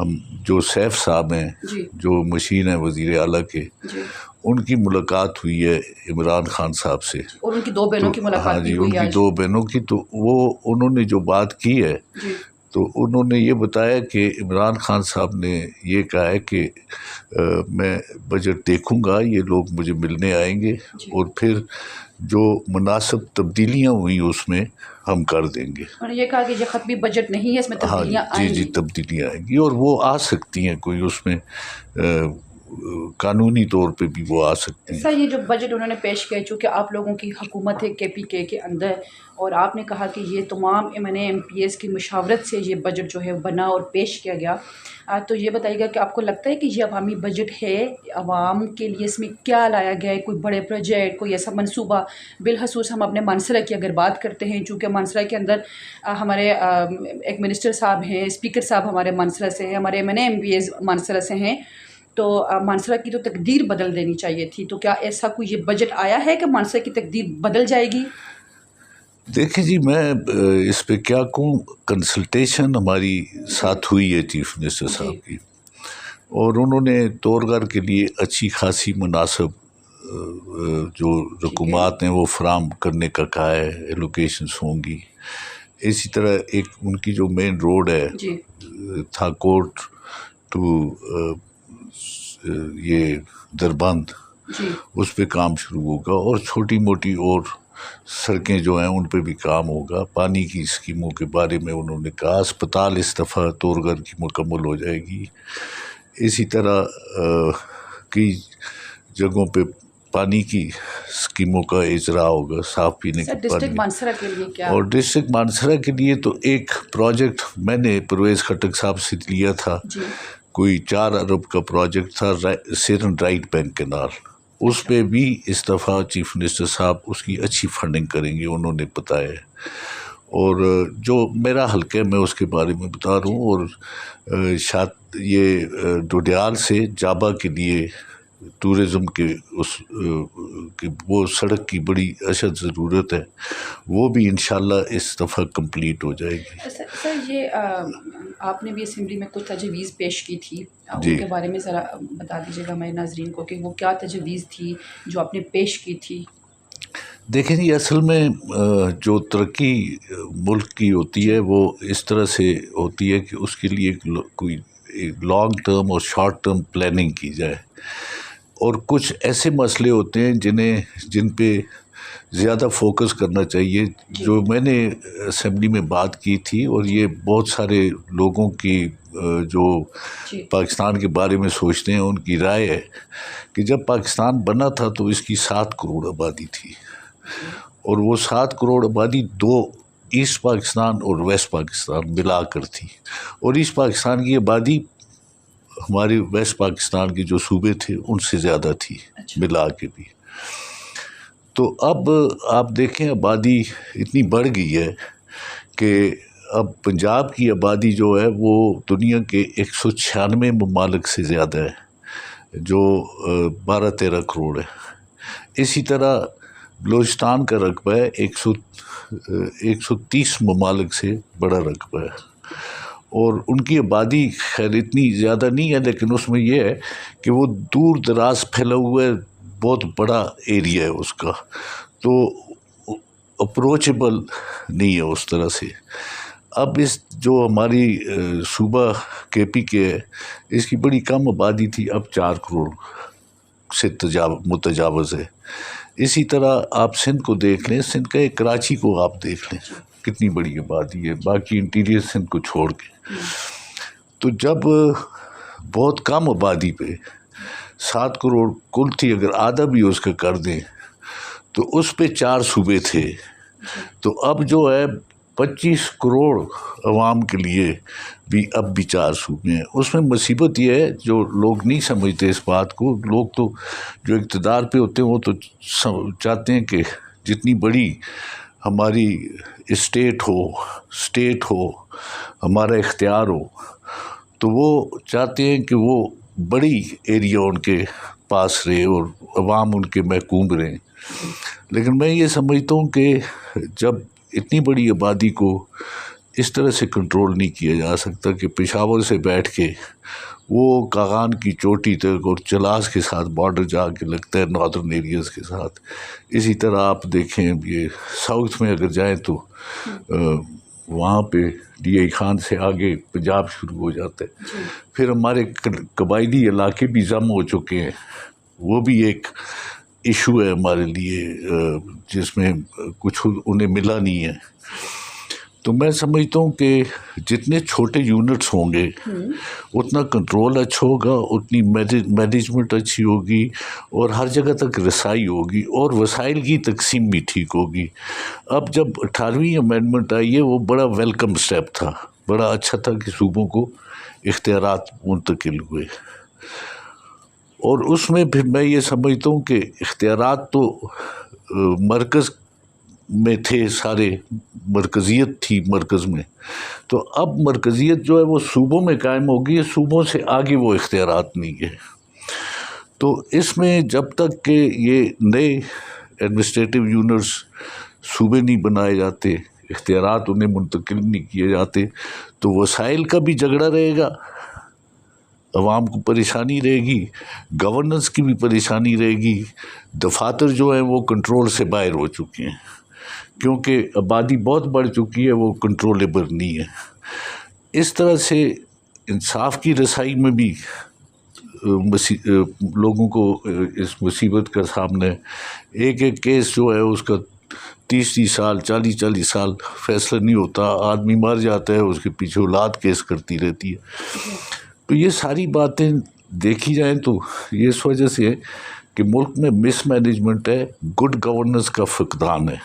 ہم جو سیف صاحب ہیں جو مشین ہیں وزیر اعلیٰ کے، ان کی ملاقات ہوئی ہے عمران خان صاحب سے، اور ان کی 2 بہنوں کی ملاقات بھی ہوئی ہے. ان کی 2 بہنوں کی. تو وہ انہوں نے جو بات کی ہے تو انہوں نے یہ بتایا کہ عمران خان صاحب نے یہ کہا ہے کہ میں بجٹ دیکھوں گا، یہ لوگ مجھے ملنے آئیں گے اور پھر جو مناسب تبدیلیاں ہوئیں اس میں ہم کر دیں گے. اور یہ کہا کہ یہ ختمی بجٹ نہیں ہے، اس میں تبدیلیاں آئیں گی. جی تبدیلیاں آئیں گی اور وہ آ سکتی ہیں، کوئی اس میں قانونی طور پہ بھی وہ آ سکتی ہیں. سر یہ جو بجٹ انہوں نے پیش کیا، چونکہ آپ لوگوں کی حکومت ہے KPK کے اندر، اور آپ نے کہا کہ یہ تمام MPs کی مشاورت سے یہ بجٹ جو ہے بنا اور پیش کیا گیا، تو یہ بتائیے گا کہ آپ کو لگتا ہے کہ یہ عوامی بجٹ ہے، عوام کے لیے اس میں کیا لایا گیا ہے؟ کوئی بڑے پروجیکٹ، کوئی ایسا منصوبہ؟ بالخصوص ہم اپنے مانسہرہ کی اگر بات کرتے ہیں، چونکہ مانسہرہ کے اندر ہمارے ایک منسٹر صاحب ہیں، اسپیکر صاحب ہمارے مانسہرہ سے ہیں، ہمارے MPs مانسہرہ سے ہیں، تو مانسہرہ کی تو تقدیر بدل دینی چاہیے تھی. تو کیا ایسا کوئی یہ بجٹ آیا ہے کہ مانسہرہ کی تقدیر بدل جائے گی؟ دیکھیں جی، میں اس پہ کیا کہوں، کنسلٹیشن ہماری ساتھ ہوئی ہے چیف منسٹر صاحب کی، اور انہوں نے طورگھر کے لیے اچھی خاصی مناسب جو رقومات ہیں وہ فراہم کرنے کا کہا ہے، ایلوکیشنز ہوں گی. اسی طرح ایک ان کی جو مین روڈ ہے تھا کوٹ ٹو یہ دربند، اس پہ کام شروع ہوگا، اور چھوٹی موٹی اور سڑکیں جو ہیں ان پہ بھی کام ہوگا. پانی کی اسکیموں کے بارے میں انہوں نے کہا، اسپتال اس دفعہ طورگھر کی مکمل ہو جائے گی. اسی طرح کئی جگہوں پہ پانی کی اسکیموں کا اجرا ہوگا، صاف پینے کے پانی. ڈسٹرکٹ مانسہرہ کے لیے کیا؟ اور ڈسٹرکٹ مانسہرہ کے لیے تو ایک پروجیکٹ میں نے پرویز خٹک صاحب سے لیا تھا، کوئی 4 ارب کا پروجیکٹ تھا، سیرن رائٹ بینک کینال. اس پہ بھی اس دفعہ چیف منسٹر صاحب اس کی اچھی فنڈنگ کریں گے، انہوں نے بتایا ہے. اور جو میرا حلقہ ہے میں اس کے بارے میں بتا رہا ہوں. اور یہ ڈوڈیال سے جابا کے لیے ٹورزم کے وہ سڑک کی بڑی اشد ضرورت ہے، وہ بھی انشاءاللہ اس دفعہ کمپلیٹ ہو جائے گی. سر یہ آپ نے بھی اسمبلی میں کچھ تجویز پیش کی تھی، ان کے بارے میں ذرا بتا دیجیے گا ہمارے ناظرین کو کہ وہ کیا تجویز تھی جو آپ نے پیش کی تھی. دیکھیں جی، اصل میں جو ترقی ملک کی ہوتی ہے وہ اس طرح سے ہوتی ہے کہ اس کے لیے کوئی لانگ ٹرم اور شارٹ ٹرم پلاننگ کی جائے، اور کچھ ایسے مسئلے ہوتے ہیں جن پہ زیادہ فوکس کرنا چاہیے. جو میں نے اسمبلی میں بات کی تھی، اور یہ بہت سارے لوگوں کی جو پاکستان کے بارے میں سوچتے ہیں ان کی رائے ہے کہ جب پاکستان بنا تھا تو اس کی 7 کروڑ آبادی تھی، اور وہ 7 کروڑ آبادی 2 ایسٹ پاکستان اور ویسٹ پاکستان ملا کر تھی، اور ایسٹ پاکستان کی آبادی ہمارے ویسٹ پاکستان کے جو صوبے تھے ان سے زیادہ تھی ملا کے بھی. تو اب آپ دیکھیں آبادی اتنی بڑھ گئی ہے کہ اب پنجاب کی آبادی جو ہے وہ دنیا کے 196 ممالک سے زیادہ ہے، جو 12-13 کروڑ ہے. اسی طرح بلوچستان کا رقبہ ہے 130 ممالک سے بڑا رقبہ ہے، اور ان کی آبادی خیر اتنی زیادہ نہیں ہے، لیکن اس میں یہ ہے کہ وہ دور دراز پھیلا ہوا ہے، بہت بڑا ایریا ہے اس کا، تو اپروچیبل نہیں ہے اس طرح سے. اب اس جو ہماری صوبہ KPK ہے، اس کی بڑی کم آبادی تھی، اب 4 کروڑ سے متجاوز ہے. اسی طرح آپ سندھ کو دیکھ لیں، سندھ کا ایک کراچی کو آپ دیکھ لیں کتنی بڑی آبادی ہے، باقی انٹیریئر سندھ کو چھوڑ کے. تو جب بہت کم آبادی پہ 7 کروڑ کل تھی، اگر آدھا بھی اس کا کر دیں تو اس پہ 4 صوبے تھے، تو اب جو ہے 25 کروڑ عوام کے لیے بھی اب بھی 4 صوبے ہیں. اس میں مصیبت یہ ہے جو لوگ نہیں سمجھتے اس بات کو، لوگ تو جو اقتدار پہ ہوتے ہیں وہ تو چاہتے ہیں کہ جتنی بڑی ہماری اسٹیٹ ہو ہمارا اختیار ہو، تو وہ چاہتے ہیں کہ وہ بڑی ایریا ان کے پاس رہے اور عوام ان کے محکوم رہیں. لیکن میں یہ سمجھتا ہوں کہ جب اتنی بڑی آبادی کو اس طرح سے کنٹرول نہیں کیا جا سکتا کہ پشاور سے بیٹھ کے وہ کاغان کی چوٹی تک اور چلاس کے ساتھ بارڈر جا کے لگتا ہے ناردرن ایریاز کے ساتھ. اسی طرح آپ دیکھیں یہ ساؤتھ میں اگر جائیں تو وہاں پہ ڈی آئی خان سے آگے پنجاب شروع ہو جاتا ہے. پھر ہمارے قبائلی علاقے بھی ضم ہو چکے ہیں، وہ بھی ایک ایشو ہے ہمارے لیے جس میں کچھ انہیں ملا نہیں ہے. تو میں سمجھتا ہوں کہ جتنے چھوٹے یونٹس ہوں گے اتنا کنٹرول اچھا ہوگا، اتنی مینجمنٹ اچھی ہوگی اور ہر جگہ تک رسائی ہوگی اور وسائل کی تقسیم بھی ٹھیک ہوگی. اب جب 18ویں امینڈمنٹ آئی ہے وہ بڑا ویلکم سٹیپ تھا، بڑا اچھا تھا کہ صوبوں کو اختیارات منتقل ہوئے. اور اس میں پھر میں یہ سمجھتا ہوں کہ اختیارات تو مرکز میں تھے، سارے مرکزیت تھی مرکز میں، تو اب مرکزیت جو ہے وہ صوبوں میں قائم ہوگی، صوبوں سے آگے وہ اختیارات نہیں ہے. تو اس میں جب تک کہ یہ نئے ایڈمنسٹریٹو یونٹس صوبے نہیں بنائے جاتے، اختیارات انہیں منتقل نہیں کیے جاتے، تو وسائل کا بھی جھگڑا رہے گا، عوام کو پریشانی رہے گی، گورننس کی بھی پریشانی رہے گی. دفاتر جو ہیں وہ کنٹرول سے باہر ہو چکے ہیں کیونکہ آبادی بہت بڑھ چکی ہے، وہ کنٹرولیبل نہیں ہے. اس طرح سے انصاف کی رسائی میں بھی لوگوں کو اس مصیبت کا سامنا ہے. ایک ایک کیس جو ہے اس کا 30 سال 40 سال فیصلہ نہیں ہوتا، آدمی مر جاتا ہے، اس کے پیچھے اولاد کیس کرتی رہتی ہے. تو یہ ساری باتیں دیکھی جائیں تو یہ اس وجہ سے ہے کہ ملک میں مس مینجمنٹ ہے، گڈ گورننس کا فقدان ہے.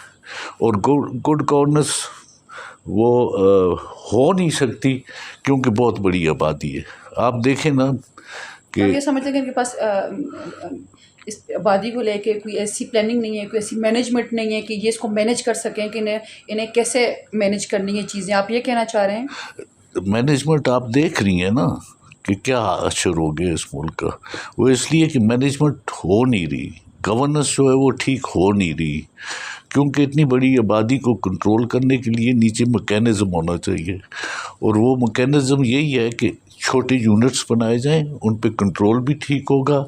اور گڈ گورننس وہ ہو نہیں سکتی کیونکہ بہت بڑی آبادی ہے. آپ دیکھیں نا کہ یہ سمجھتے ہیں کہ ان کے پاس اس آبادی کو لے کے کوئی ایسی پلاننگ نہیں ہے، کوئی ایسی مینجمنٹ نہیں ہے کہ یہ اس کو مینج کر سکیں کہ انہیں کیسے مینج کرنی ہے چیزیں. آپ یہ کہنا چاہ رہے ہیں؟ مینجمنٹ آپ دیکھ رہی ہیں نا کہ کیا اثر ہو گیا اس ملک کا، وہ اس لیے کہ مینجمنٹ ہو نہیں رہی، گورننس جو ہے وہ ٹھیک ہو نہیں رہی. کیونکہ اتنی بڑی آبادی کو کنٹرول کرنے کے لیے نیچے میکینزم ہونا چاہیے، اور وہ میکینزم یہی ہے کہ چھوٹے یونٹس بنائے جائیں، ان پہ کنٹرول بھی ٹھیک ہوگا،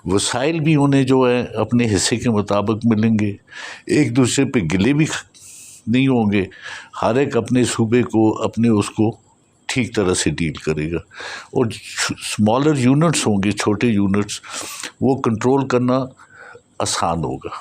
وسائل بھی انہیں جو ہے اپنے حصے کے مطابق ملیں گے، ایک دوسرے پہ گلے بھی نہیں ہوں گے، ہر ایک اپنے صوبے کو اپنے اس کو ٹھیک طرح سے ڈیل کرے گا. اور اسمالر یونٹس ہوں گے، چھوٹے یونٹس، وہ کنٹرول کرنا آسان ہوگا.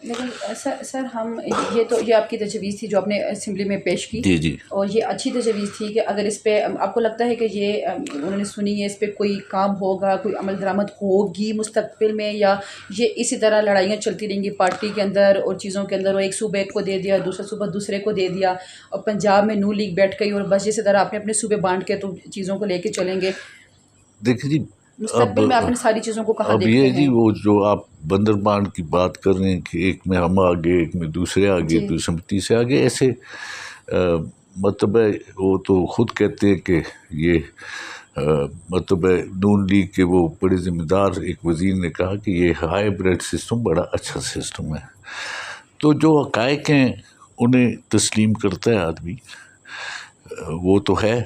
لیکن سر ہم یہ آپ کی تجویز تھی جو آپ نے اسمبلی میں پیش کی، جی اور یہ اچھی تجویز تھی کہ اگر اس پہ آپ کو لگتا ہے کہ یہ انہوں نے سنی ہے، اس پہ کوئی کام ہوگا، کوئی عمل درآمد ہوگی مستقبل میں، یا یہ اسی طرح لڑائیاں چلتی رہیں گی پارٹی کے اندر اور چیزوں کے اندر، اور ایک صوبے کو دے دیا، دوسرا صوبہ دوسرے کو دے دیا، اور پنجاب میں نون لیگ بیٹھ گئی اور بس اسی طرح آپ نے اپنے صوبے بانٹ کے تو چیزوں کو لے کے چلیں گے؟ دیکھیں جی، مستقبل میں آپ نے ساری چیزوں کو کہاں اب دیکھتے یہ ہیں؟ جی وہ جو آپ بندر بانٹ کی بات کر رہے ہیں کہ ایک میں ہم آگے، ایک میں دوسرے آگے، دوسرے میں تیسرے آگے، ایسے مطلب ہے وہ تو خود کہتے ہیں کہ یہ مطلب ہے نون لیگ کے وہ بڑے ذمہ دار ایک وزیر نے کہا کہ یہ ہائی بریڈ سسٹم بڑا اچھا سسٹم ہے. تو جو حقائق ہیں انہیں تسلیم کرتا ہے آدمی، وہ تو ہے،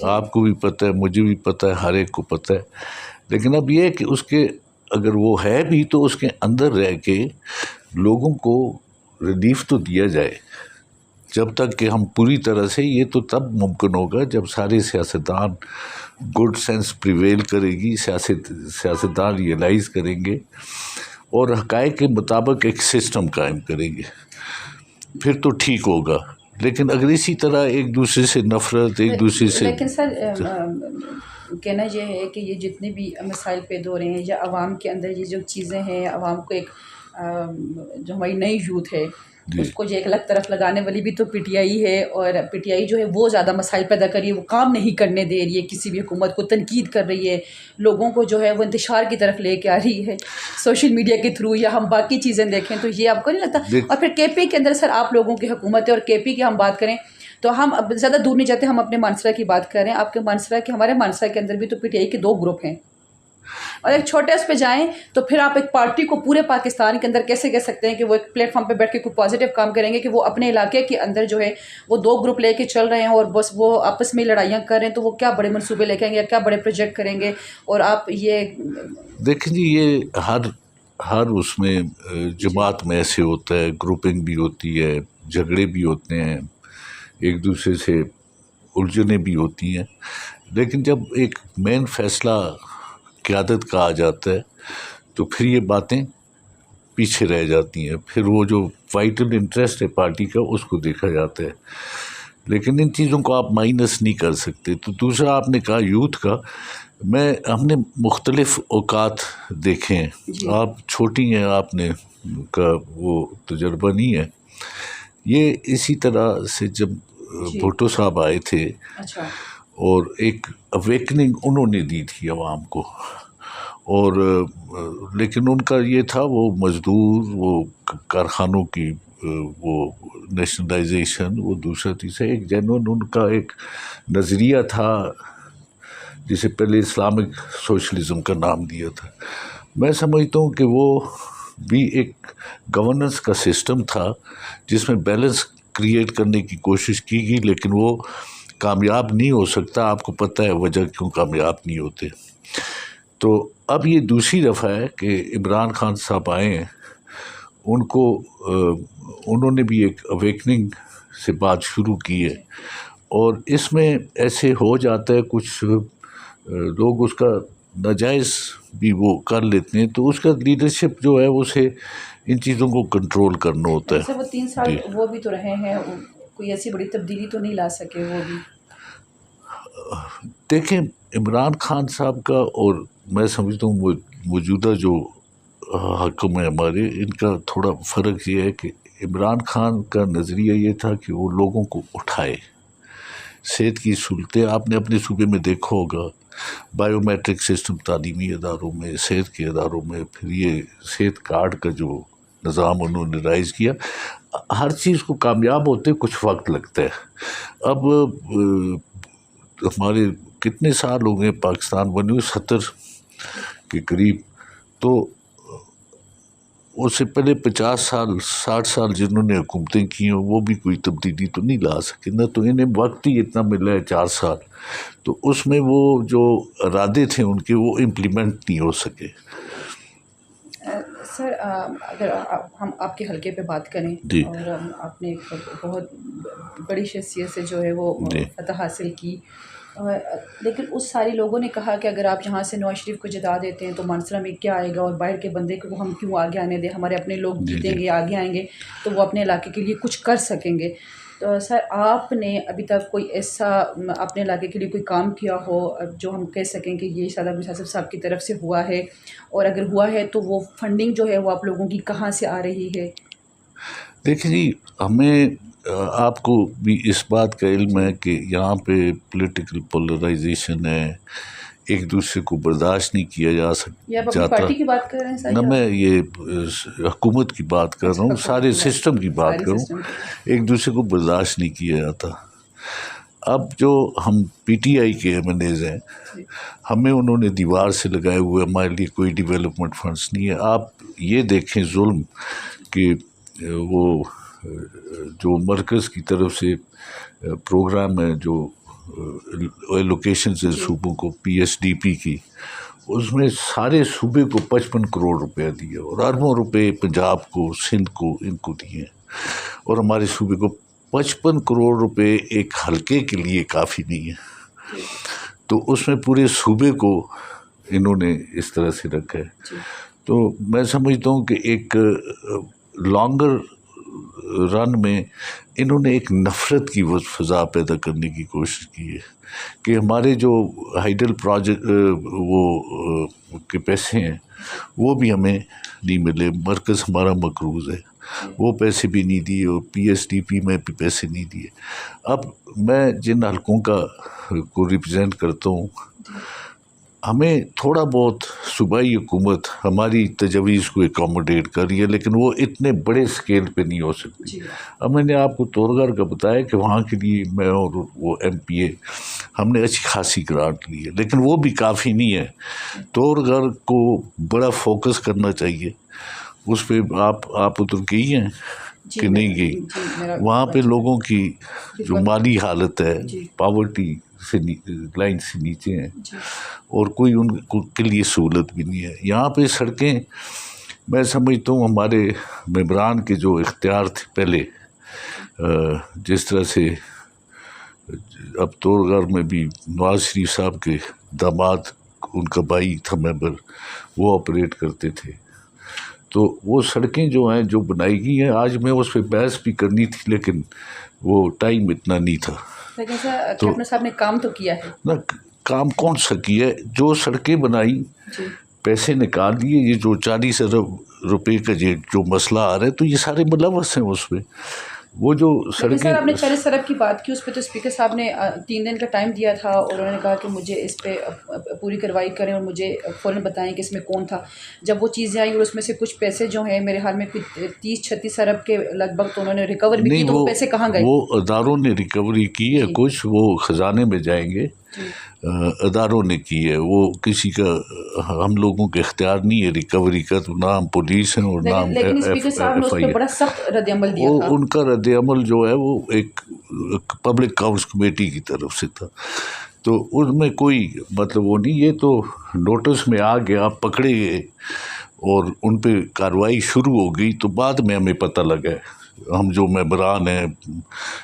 آپ کو بھی پتہ ہے، مجھے بھی پتہ ہے، ہر ایک کو پتہ ہے. لیکن اب یہ ہے کہ اس کے اگر وہ ہے بھی تو اس کے اندر رہ کے لوگوں کو ریلیف تو دیا جائے. جب تک کہ ہم پوری طرح سے، یہ تو تب ممکن ہوگا جب سارے سیاستدان گڈ سینس پریویل کرے گی، سیاستدان ریئلائز کریں گے اور حقائق کے مطابق ایک سسٹم قائم کریں گے، پھر تو ٹھیک ہوگا. لیکن اگر اسی طرح ایک دوسرے سے نفرت، ایک دوسرے سے، لیکن سر کہنا یہ ہے کہ یہ جتنے بھی مسائل پیدا ہو رہے ہیں یا عوام کے اندر یہ جو چیزیں ہیں، عوام کو ایک جو ہماری نئی یوتھ ہے اس کو جو ایک الگ طرف لگانے والی بھی تو پی ٹی آئی ہے، اور پی ٹی آئی جو ہے وہ زیادہ مسائل پیدا کر رہی ہے، وہ کام نہیں کرنے دے رہی ہے، کسی بھی حکومت کو تنقید کر رہی ہے، لوگوں کو جو ہے وہ انتشار کی طرف لے کے آ رہی ہے سوشل میڈیا کے تھرو، یا ہم باقی چیزیں دیکھیں تو یہ آپ کو نہیں لگتا؟ اور پھر کے پی کے اندر سر آپ لوگوں کی حکومت ہے، اور کے پی کی ہم بات کریں تو ہم اب زیادہ دور نہیں جاتے، ہم اپنے مانسرا کی بات کر رہے ہیں. آپ کے مانسرا کے، ہمارے مانسرا کے اندر بھی تو پی ٹی آئی کے 2 گروپ ہیں، اور ایک چھوٹے اس پہ جائیں تو پھر آپ ایک پارٹی کو پورے پاکستان کے اندر کیسے کہہ سکتے ہیں کہ وہ ایک پلیٹ فارم پہ بیٹھ کے کوئی پازیٹیو کام کریں گے کہ وہ اپنے علاقے کے اندر جو ہے وہ 2 گروپ لے کے چل رہے ہیں اور بس وہ آپس میں لڑائیاں کر رہے ہیں، تو وہ کیا بڑے منصوبے لے کے آئیں گے یا کیا بڑے پروجیکٹ کریں گے؟ اور آپ یہ دیکھیں جی، یہ ہر اس میں جماعت میں ایسے ہوتا ہے، گروپنگ بھی ہوتی ہے، جھگڑے بھی ہوتے ہیں، ایک دوسرے سے الجھنیں بھی ہوتی ہیں، لیکن جب ایک مین فیصلہ قیادت کا آ جاتا ہے تو پھر یہ باتیں پیچھے رہ جاتی ہیں، پھر وہ جو وائٹل انٹرسٹ ہے پارٹی کا اس کو دیکھا جاتا ہے، لیکن ان چیزوں کو آپ مائنس نہیں کر سکتے۔ تو دوسرا آپ نے کہا یوتھ کا، ہم نے مختلف اوقات دیکھے ہیں، آپ چھوٹی ہیں، آپ نے کا وہ تجربہ نہیں ہے، یہ اسی طرح سے جب بھٹو صاحب آئے تھے اور ایک اویکننگ انہوں نے دی تھی عوام کو، اور لیکن ان کا یہ تھا وہ مزدور، وہ کارخانوں کی وہ نیشنلائزیشن، وہ دوسرا تیسرا، ایک جنون ان کا ایک نظریہ تھا جسے پہلے اسلامک سوشلزم کا نام دیا تھا۔ میں سمجھتا ہوں کہ وہ بھی ایک گورننس کا سسٹم تھا جس میں بیلنس کریٹ کرنے کی کوشش کی گئی، لیکن وہ کامیاب نہیں ہو سکتا۔ آپ کو پتہ ہے وجہ کیوں کامیاب نہیں ہوتے۔ تو اب یہ دوسری دفعہ ہے کہ عمران خان صاحب آئے ہیں، انہوں نے بھی ایک اویکننگ سے بات شروع کی ہے، اور اس میں ایسے ہو جاتا ہے کچھ لوگ اس کا ناجائز بھی وہ کر لیتے ہیں، تو اس کا لیڈرشپ جو ہے اسے ان چیزوں کو کنٹرول کرنا ہوتا ہے۔ وہ 3 سال وہ بھی تو رہے ہیں، کوئی ایسی بڑی تبدیلی تو نہیں لا سکے وہ بھی۔ دیکھیں عمران خان صاحب کا اور میں سمجھتا ہوں موجودہ جو حکم ہے ہمارے، ان کا تھوڑا فرق یہ ہے کہ عمران خان کا نظریہ یہ تھا کہ وہ لوگوں کو اٹھائے، صحت کی سہولتیں آپ نے اپنے صوبے میں دیکھا ہوگا، بائیو میٹرک سسٹم تعلیمی اداروں میں، صحت کے اداروں میں، پھر یہ صحت کارڈ کا جو نظام انہوں نے رائز کیا، ہر چیز کو کامیاب ہوتے کچھ وقت لگتا ہے۔ اب ہمارے کتنے سال ہو گئے پاکستان بنے ہوئے، 70 کے قریب، تو اس سے پہلے 50 سال 60 سال جنہوں نے حکومتیں کی ہیں وہ بھی کوئی تبدیلی تو نہیں لا سکے نا، تو انہیں وقت ہی اتنا ملا ہے 4 سال، تو اس میں وہ جو ارادے تھے ان کے وہ امپلیمنٹ نہیں ہو سکے۔ سر اگر ہم آپ کے حلقے پہ بات کریں، اور آپ نے ایک بہت بڑی شخصیت سے جو ہے وہ فتح حاصل کی، لیکن اس سارے لوگوں نے کہا کہ اگر آپ یہاں سے نواز شریف کو جتا دیتے ہیں تو مانسرا میں کیا آئے گا، اور باہر کے بندے کو ہم کیوں آگے آنے دیں، ہمارے اپنے لوگ جیتیں گے، آگے آئیں گے تو وہ اپنے علاقے کے لیے کچھ کر سکیں گے۔ تو سر آپ نے ابھی تک کوئی ایسا اپنے علاقے کے لیے کوئی کام کیا ہو جو ہم کہہ سکیں کہ یہ شاداب یوسف صاحب کی طرف سے ہوا ہے، اور اگر ہوا ہے تو وہ فنڈنگ جو ہے وہ آپ لوگوں کی کہاں سے آ رہی ہے؟ دیکھیں جی، ہمیں آپ کو بھی اس بات کا علم ہے کہ یہاں پہ پولیٹیکل پولرائزیشن ہے، ایک دوسرے کو برداشت نہیں کیا جاتا۔ پارٹی کی بات کر رہے ہیں سر؟ نہ، میں یہ حکومت کی بات کر رہا ہوں، سارے سسٹم کی بات کر رہا ہوں، ایک دوسرے کو برداشت نہیں کیا جاتا۔ اب جو ہم پی ٹی آئی کے ایم این ایز ہیں، ہمیں انہوں نے دیوار سے لگائے ہوئے، ہمارے لیے کوئی ڈیولپمنٹ فنڈس نہیں ہے۔ آپ یہ دیکھیں ظلم کہ وہ جو مرکز کی طرف سے پروگرام ہے جو ایلوکیشنز ہے صوبوں کو، پی ایس ڈی پی کی، اس میں سارے صوبے کو 55 کروڑ روپیہ دیا، اور اربوں روپے پنجاب کو، سندھ کو، ان کو دیے ہیں، اور ہمارے صوبے کو 55 کروڑ روپے ایک حلقے کے لیے کافی نہیں ہے، تو اس میں پورے صوبے کو انہوں نے اس طرح سے رکھا ہے۔ تو میں سمجھتا ہوں کہ ایک لانگر رن میں انہوں نے ایک نفرت کی فضا پیدا کرنے کی کوشش کی ہے کہ ہمارے جو ہائیڈل پروجیکٹ وہ کے پیسے ہیں وہ بھی ہمیں نہیں ملے، مرکز ہمارا مقروض ہے، وہ پیسے بھی نہیں دیے، اور پی ایس ڈی پی میں بھی پیسے نہیں دیے۔ اب میں جن حلقوں کو ریپرزینٹ کرتا ہوں، ہمیں تھوڑا بہت صوبائی حکومت ہماری تجویز کو اکاموڈیٹ کر رہی ہے، لیکن وہ اتنے بڑے سکیل پہ نہیں ہو سکتی۔ اب میں نے آپ کو تورگھر کا بتایا کہ وہاں کے لیے میں اور وہ ایم پی اے ہم نے اچھی خاصی گرانٹ لی ہے، لیکن وہ بھی کافی نہیں ہے۔ تورگھر کو بڑا فوکس کرنا چاہیے اس پہ۔ آپ ادھر گئی ہیں کہ نہیں گئی؟ وہاں پہ لوگوں کی جو مالی حالت ہے پاورٹی سے لائن سے نیچے ہیں، اور کوئی ان کے لیے سہولت بھی نہیں ہے۔ یہاں پہ سڑکیں میں سمجھتا ہوں ہمارے ممبران کے جو اختیار تھے پہلے، جس طرح سے اب تورگھر میں بھی نواز شریف صاحب کے داماد، ان کا بھائی تھا ممبر، وہ آپریٹ کرتے تھے، تو وہ سڑکیں جو ہیں جو بنائی گئی ہیں، آج میں اس پہ بحث بھی کرنی تھی لیکن وہ ٹائم اتنا نہیں تھا۔ لیکن سر کیپٹن صاحب نے کام تو کیا ہے نہ، کام کون سا کیا ہے؟ جو سڑکیں بنائی، پیسے نکال دیے، یہ جو 40 ارب روپے کا جو مسئلہ آ رہا ہے تو یہ سارے ملوث ہیں اس پہ۔ وہ جو لیکن سر آپ نے 40 ارب کی بات کی، اس پہ تو اسپیکر صاحب نے 3 دن کا ٹائم دیا تھا، اور انہوں نے کہا کہ مجھے اس پہ پوری کارروائی کریں اور مجھے فوراً بتائیں کہ اس میں کون تھا۔ جب وہ چیزیں آئیں اور اس میں سے کچھ پیسے جو ہیں میرے حال میں 30-36 ارب کے لگ بھگ تو انہوں نے ریکور بھی کی، تو وہ پیسے کہاں گئے؟ وہ اداروں نے ریکوری کی ہے، کچھ وہ خزانے میں جائیں گے، اداروں نے کی ہے، وہ کسی کا، ہم لوگوں کے اختیار نہیں ہے ریکوری کا، تو نہ ہم پولیس ہیں اور نہ ہم لیکن اسپیکر صاحب نے اس پہ بڑا سخت رد عمل دیا تھا۔ ان کا رد عمل جو ہے وہ ایک پبلک اکاؤنٹس کمیٹی کی طرف سے تھا، تو ان میں کوئی مطلب وہ نہیں، یہ تو نوٹس میں آ گیا، پکڑے گئے اور ان پہ کارروائی شروع ہو گئی، تو بعد میں ہمیں پتہ لگا، ہم جو ممبران ہیں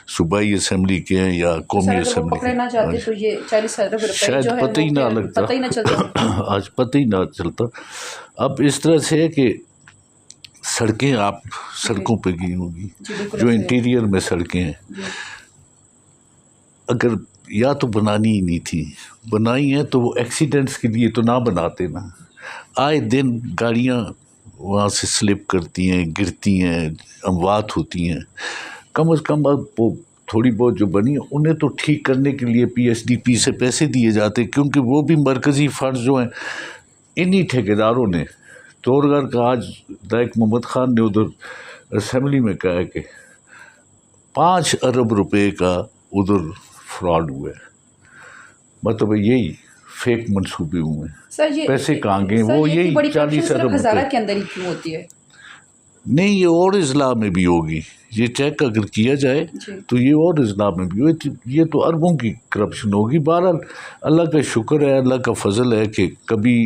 صوبائی اسمبلی کے ہیں یا قومی اسمبلی کے، پکڑنا چاہتے تو یہ 40 ارب روپے شاید جو ہے پتہ ہی نہ لگتا، پتہ ہی نہ چلتا۔ آج پتہ ہی نہ چلتا۔ اب اس طرح سے ہے کہ سڑکیں، آپ سڑکوں پہ گئی ہوں گی، جو انٹیریئر میں سڑکیں ہیں، اگر یا تو بنانی ہی نہیں تھی، بنائی ہیں تو وہ ایکسیڈنٹس کے لیے تو نہ بناتے نا۔ آئے دن گاڑیاں وہاں سے سلپ کرتی ہیں، گرتی ہیں، اموات ہوتی ہیں۔ کم از کم اب وہ تھوڑی بہت جو بنی انہیں تو ٹھیک کرنے کے لیے پی ایس ڈی پی سے پیسے دیے جاتے، کیونکہ وہ بھی مرکزی فنڈ جو ہیں انہی ٹھیکیداروں نے۔ تورگھر کا آج لائق محمد خان نے ادھر اسمبلی میں کہا کہ 5 ارب روپے کا ادھر فراڈ ہوا ہے، مطلب یہی فیک منصوبے ہوئے ہیں، پیسے کہاں گئے؟ وہ یہی 40 ارب ہزارہ کے اندر ہی کیوں ہوتی ہے؟ نہیں، یہ اور اضلاع میں بھی ہوگی، یہ چیک اگر کیا جائے تو یہ اور اضلاع میں بھی ہوگی، یہ تو اربوں کی کرپشن ہوگی۔ بہرحال اللہ کا شکر ہے، اللہ کا فضل ہے کہ کبھی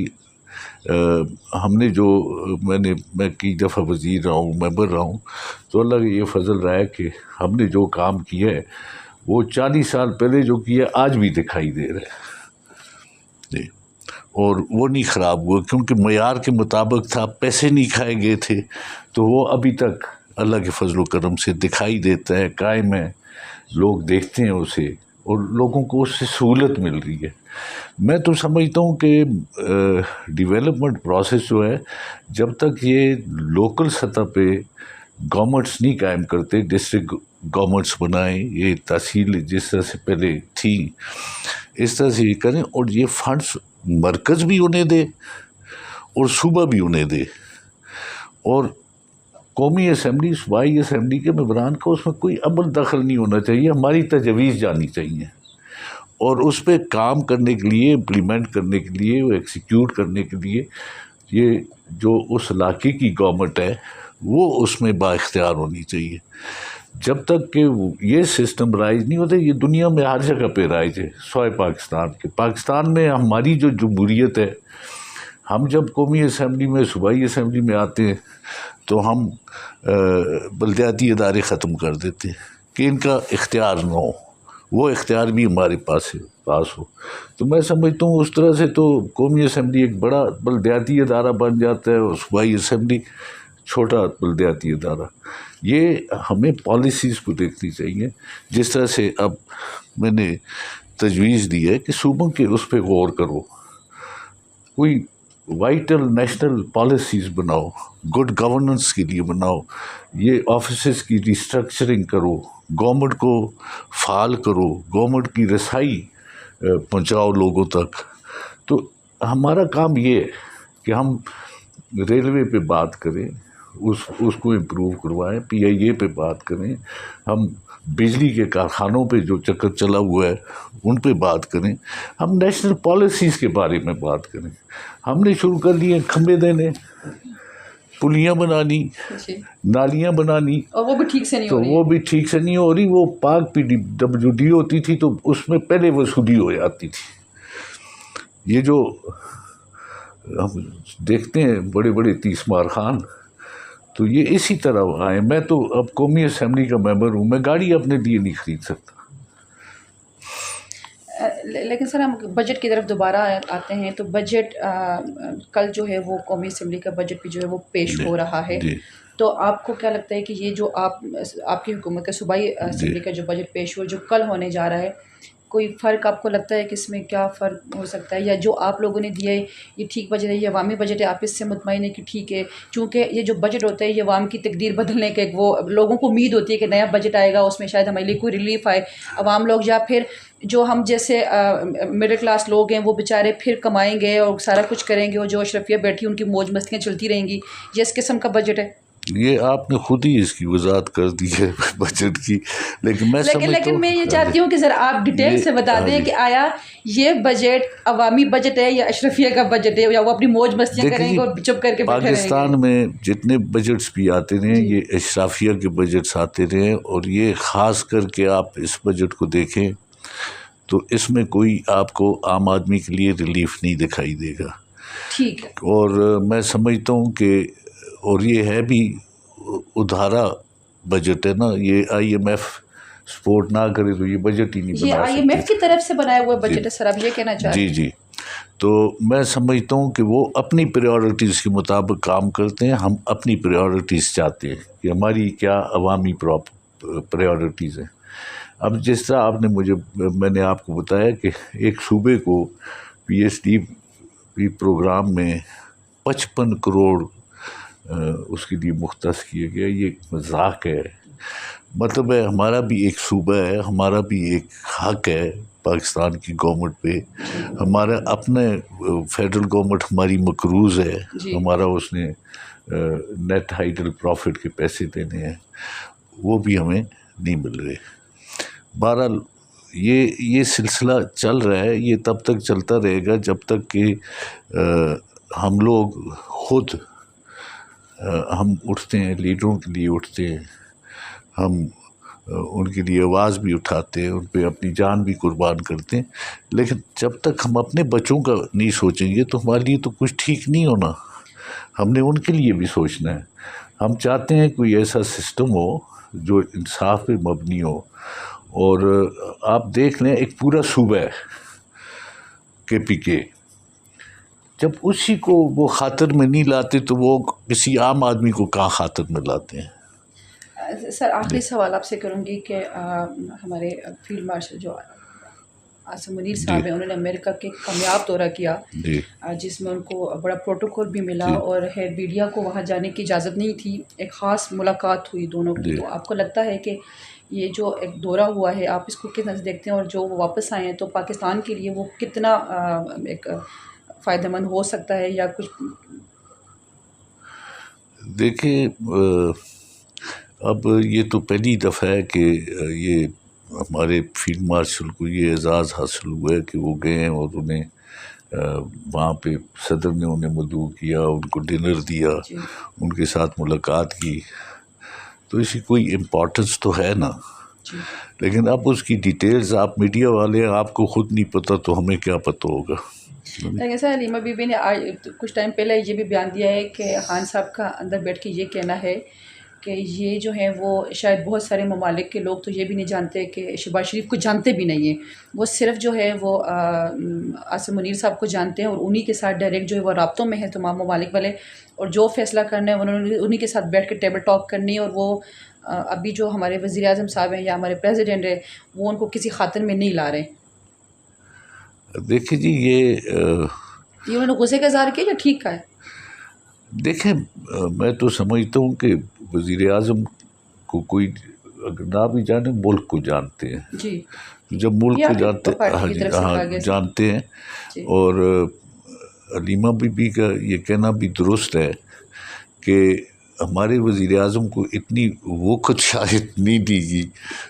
ہم نے جو میں کئی دفعہ وزیر رہا ہوں، ممبر رہا ہوں، تو اللہ کا یہ فضل رہا ہے کہ ہم نے جو کام کیا ہے وہ 40 سال پہلے جو کیا آج بھی دکھائی دے رہا ہے جی، اور وہ نہیں خراب ہوا، کیونکہ معیار کے مطابق تھا، پیسے نہیں کھائے گئے تھے، تو وہ ابھی تک اللہ کے فضل و کرم سے دکھائی دیتا ہے، قائم ہے، لوگ دیکھتے ہیں اسے، اور لوگوں کو اس سے سہولت مل رہی ہے۔ میں تو سمجھتا ہوں کہ ڈیولپمنٹ پروسیس جو ہے، جب تک یہ لوکل سطح پہ گورنمنٹس نہیں قائم کرتے، ڈسٹرکٹ گورنمنٹس بنائیں، یہ تحصیل جس طرح سے پہلے تھی اس طرح سے یہ کریں، اور یہ فنڈس مرکز بھی انہیں دے اور صوبہ بھی انہیں دے، اور قومی اسمبلی، صوبائی اسمبلی کے ممبران کا اس میں کوئی عمل دخل نہیں ہونا چاہیے، ہماری تجویز جانی چاہیے، اور اس پہ کام کرنے کے لیے، امپلیمنٹ کرنے کے لیے، ایکسیکیوٹ کرنے کے لیے یہ جو اس علاقے کی گورنمنٹ ہے وہ اس میں با اختیار ہونی چاہیے۔ جب تک کہ یہ سسٹم رائج نہیں ہوتے، یہ دنیا میں ہر جگہ پہ رائج ہے سوائے پاکستان کے۔ پاکستان میں ہماری جو جمہوریت ہے، ہم جب قومی اسمبلی میں، صوبائی اسمبلی میں آتے ہیں تو ہم بلدیاتی ادارے ختم کر دیتے ہیں کہ ان کا اختیار نہ ہو، وہ اختیار بھی ہمارے پاس ہو۔ تو میں سمجھتا ہوں اس طرح سے تو قومی اسمبلی ایک بڑا بلدیاتی ادارہ بن جاتا ہے، اور صوبائی اسمبلی چھوٹا بلدیاتی ادارہ۔ یہ ہمیں پالیسیز کو دیکھنی چاہیے، جس طرح سے اب میں نے تجویز دی ہے کہ صوبوں کے اس پہ غور کرو، کوئی وائٹل نیشنل پالیسیز بناؤ، گڈ گورننس کے لیے بناؤ، یہ آفیسز کی ریسٹرکچرنگ کرو، گورنمنٹ کو فعال کرو، گورنمنٹ کی رسائی پہنچاؤ لوگوں تک۔ تو ہمارا کام یہ ہے کہ ہم ریلوے پہ بات کریں، اس کو امپروو کروائیں، پی آئی اے پہ بات کریں، ہم بجلی کے کارخانوں پہ جو چکر چلا ہوا ہے ان پہ بات کریں، ہم نیشنل پالیسیز کے بارے میں بات کریں. ہم نے شروع کر لیے کھمبے دینے، پلیاں بنانی، نالیاں بنانی، اور وہ بھی ٹھیک سے نہیں تو ہو رہی. وہ بھی ٹھیک سے نہیں ہو رہی. وہ پاک پی ڈی جو ڈی ہوتی تھی تو اس میں پہلے وصولی ہو جاتی تھی. یہ جو ہم دیکھتے ہیں بڑے بڑے تیسمار خان، تو یہ اسی طرح آئے. میں تو اب قومی اسمبلی کا ممبر ہوں، میں گاڑی اپنے لیے نہیں خرید سکتا. لیکن سر ہم بجٹ کی طرف دوبارہ آتے ہیں تو بجٹ کل جو ہے وہ قومی اسمبلی کا بجٹ بھی جو ہے وہ پیش ہو رہا ہے. تو آپ کو کیا لگتا ہے کہ یہ جو آپ کی حکومت کا صوبائی اسمبلی کا جو بجٹ پیش ہوا جو کل ہونے جا رہا ہے، کوئی فرق آپ کو لگتا ہے کہ اس میں کیا فرق ہو سکتا ہے، یا جو آپ لوگوں نے دیا ہے یہ ٹھیک بجٹ ہے، یہ عوامی بجٹ ہے، آپ اس سے مطمئن ہے کہ ٹھیک ہے؟ چونکہ یہ جو بجٹ ہوتا ہے یہ عوام کی تقدیر بدلنے کا ایک وہ لوگوں کو امید ہوتی ہے کہ نیا بجٹ آئے گا، اس میں شاید ہمارے لیے کوئی ریلیف آئے. عوام لوگ یا پھر جو ہم جیسے مڈل کلاس لوگ ہیں وہ بیچارے پھر کمائیں گے اور سارا کچھ کریں گے، اور جو اشرفیہ بیٹھی ان کی موج مستیاں چلتی رہیں گی. یہ اس قسم کا بجٹ ہے. یہ آپ نے خود ہی اس کی وضاحت کر دی ہے بجٹ کی، لیکن میں یہ چاہتی ہوں کہ ذرا آپ ڈیٹیل سے بتا دیں کہ آیا یہ بجٹ عوامی بجٹ ہے یا اشرفیہ کا بجٹ ہے، یا وہ اپنی موج مستیاں کریں گے اور چپ کر کے بیٹھے رہیں گے؟ پاکستان میں جتنے بجٹس بھی آتے رہے یہ اشرافیہ کے بجٹس آتے رہے، اور یہ خاص کر کے آپ اس بجٹ کو دیکھیں تو اس میں کوئی آپ کو عام آدمی کے لیے ریلیف نہیں دکھائی دے گا. ٹھیک ہے. اور میں سمجھتا ہوں کہ اور یہ ہے بھی ادھارا بجٹ ہے نا، یہ آئی ایم ایف سپورٹ نہ کرے تو یہ بجٹ ہی نہیں بنا یہ سکتے. آئی ایم ایف کی طرف سے بنایا ہوا بجٹ ہے سر، آپ یہ کہنا چاہتے ہیں؟ جی. تو میں سمجھتا ہوں کہ وہ اپنی پریورٹیز کے مطابق کام کرتے ہیں. ہم اپنی پریورٹیز چاہتے ہیں کہ ہماری کیا عوامی پریورٹیز ہیں. اب جس طرح میں نے آپ کو بتایا کہ ایک صوبے کو P S D P program میں 55 کروڑ اس کے لیے مختص کیا گیا. یہ مذاق ہے. مطلب ہے ہمارا بھی ایک صوبہ ہے، ہمارا بھی ایک حق ہے پاکستان کی گورنمنٹ پہ. ہمارا اپنے فیڈرل گورنمنٹ ہماری مقروض ہے، ہمارا اس نے نیٹ ہائیڈل پروفٹ کے پیسے دینے ہیں، وہ بھی ہمیں نہیں مل رہے. بہرحال یہ سلسلہ چل رہا ہے. یہ تب تک چلتا رہے گا جب تک کہ ہم لوگ خود ہم اٹھتے ہیں، لیڈروں کے لیے اٹھتے ہیں، ہم ان کے لیے آواز بھی اٹھاتے ہیں، ان پہ اپنی جان بھی قربان کرتے ہیں. لیکن جب تک ہم اپنے بچوں کا نہیں سوچیں گے تو ہمارے لیے تو کچھ ٹھیک نہیں ہونا. ہم نے ان کے لیے بھی سوچنا ہے. ہم چاہتے ہیں کوئی ایسا سسٹم ہو جو انصاف پہ مبنی ہو. اور آپ دیکھ لیں ایک پورا صوبہ ہے کے پی کے، جب اسی کو وہ خاطر میں نہیں لاتے تو وہ کسی عام آدمی کو کہاں خاطر میں لاتے ہیں. سر آخری سوال آپ سے کروں گی کہ ہمارے فیلڈ مارشل جو عاصم منیر صاحب ہیں، انہوں نے امریکہ کے کامیاب دورہ کیا جس میں ان کو بڑا پروٹوکول بھی ملا اور میڈیا کو وہاں جانے کی اجازت نہیں تھی. ایک خاص ملاقات ہوئی دونوں کی. تو آپ کو لگتا ہے کہ یہ جو ایک دورہ ہوا ہے آپ اس کو کس نظر دیکھتے ہیں، اور جو وہ واپس آئے ہیں تو پاکستان کے لیے وہ کتنا ایک فائدہ مند ہو سکتا ہے یا کچھ؟ دیکھیں اب یہ تو پہلی دفعہ ہے کہ یہ ہمارے فیلڈ مارشل کو یہ اعزاز حاصل ہوا ہے کہ وہ گئے ہیں اور انہیں وہاں پہ صدر نے انہیں مدعو کیا، ان کو ڈنر دیا، ان کے ساتھ ملاقات کی. تو اسی کوئی امپورٹنس تو ہے نا. لیکن اب اس کی ڈیٹیلز آپ میڈیا والے آپ کو خود نہیں پتہ تو ہمیں کیا پتہ ہوگا. لیکن سر حلیمہ بی بی نے کچھ ٹائم پہلے یہ بھی بیان دیا ہے کہ خان صاحب کا اندر بیٹھ کے یہ کہنا ہے کہ یہ جو ہیں وہ شاید بہت سارے ممالک کے لوگ تو یہ بھی نہیں جانتے کہ شہباز شریف کو جانتے بھی نہیں ہیں. وہ صرف جو ہے وہ عاصم منیر صاحب کو جانتے ہیں اور انہی کے ساتھ ڈائریکٹ جو ہے وہ رابطوں میں ہیں تمام ممالک والے، اور جو فیصلہ کرنا ہے انہوں نے انہی کے ساتھ بیٹھ کے ٹیبل ٹاک کرنی ہے. اور وہ ابھی جو ہمارے وزیر اعظم صاحب ہیں یا ہمارے پریزیڈنٹ ہیں وہ ان کو کسی خاطر میں نہیں لا رہے. دیکھیں جی یہ انہوں نے غصے کا اظہار کیا یا ٹھیک کا ہے؟ دیکھیں میں تو سمجھتا ہوں کہ وزیر اعظم کو کوئی اگر نہ بھی جانے ملک کو جانتے ہیں. جب ملک کو جانتے ہیں اور علیمہ بی بی کا یہ کہنا بھی درست ہے کہ ہمارے وزیر اعظم کو اتنی وقت شاید نہیں دی گئی،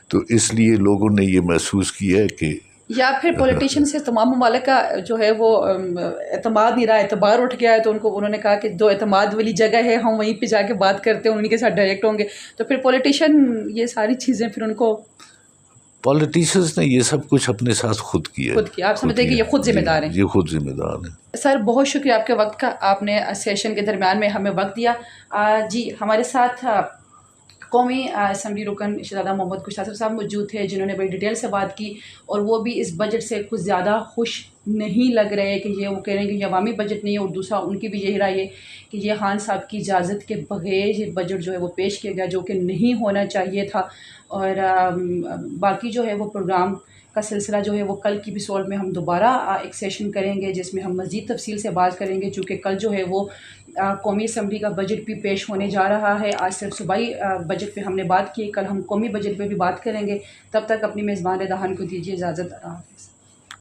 تو اس لیے لوگوں نے یہ محسوس کیا ہے کہ یا پھر پولیٹیشین سے تمام ممالک کا جو ہے وہ اعتماد نہیں رہا، اعتبار اٹھ گیا ہے، تو انہوں نے کہا کہ جو اعتماد والی جگہ ہے ہم وہیں پہ جا کے بات کرتے ہیں، انہیں کے ساتھ ڈائریکٹ ہوں گے. تو پھر پولیٹیشین یہ ساری چیزیں پھر ان کو پولیٹیشنز نے یہ سب کچھ اپنے ساتھ خود کیا. آپ سمجھتے ہیں کہ یہ خود ذمہ دار ہیں؟ یہ خود ذمہ دار ہیں. سر بہت شکریہ آپ کے وقت کا، آپ نے سیشن کے درمیان میں ہمیں وقت دیا. جی ہمارے ساتھ قومی اسمبلی رکن شہزادہ محمد کشت صاحب موجود تھے، جنہوں نے بڑی ڈیٹیل سے بات کی، اور وہ بھی اس بجٹ سے کچھ زیادہ خوش نہیں لگ رہے کہ وہ کہہ رہے ہیں کہ یہ عوامی بجٹ نہیں ہے، اور دوسرا ان کی بھی یہی رائے ہے کہ یہ خان صاحب کی اجازت کے بغیر یہ بجٹ جو ہے وہ پیش کیا گیا، جو کہ نہیں ہونا چاہیے تھا. اور باقی جو ہے وہ پروگرام کا سلسلہ جو ہے وہ کل کی ایپیسوڈ میں ہم دوبارہ ایک سیشن کریں گے، جس میں ہم مزید تفصیل سے بات کریں گے، چونکہ کل جو ہے وہ قومی اسمبلی کا بجٹ بھی پیش ہونے جا رہا ہے. آج صرف صوبائی بجٹ پہ ہم نے بات کی، کل ہم قومی بجٹ پہ بھی بات کریں گے. تب تک اپنی میزبان ردحان کو دیجیے اجازت. اللہ حافظ.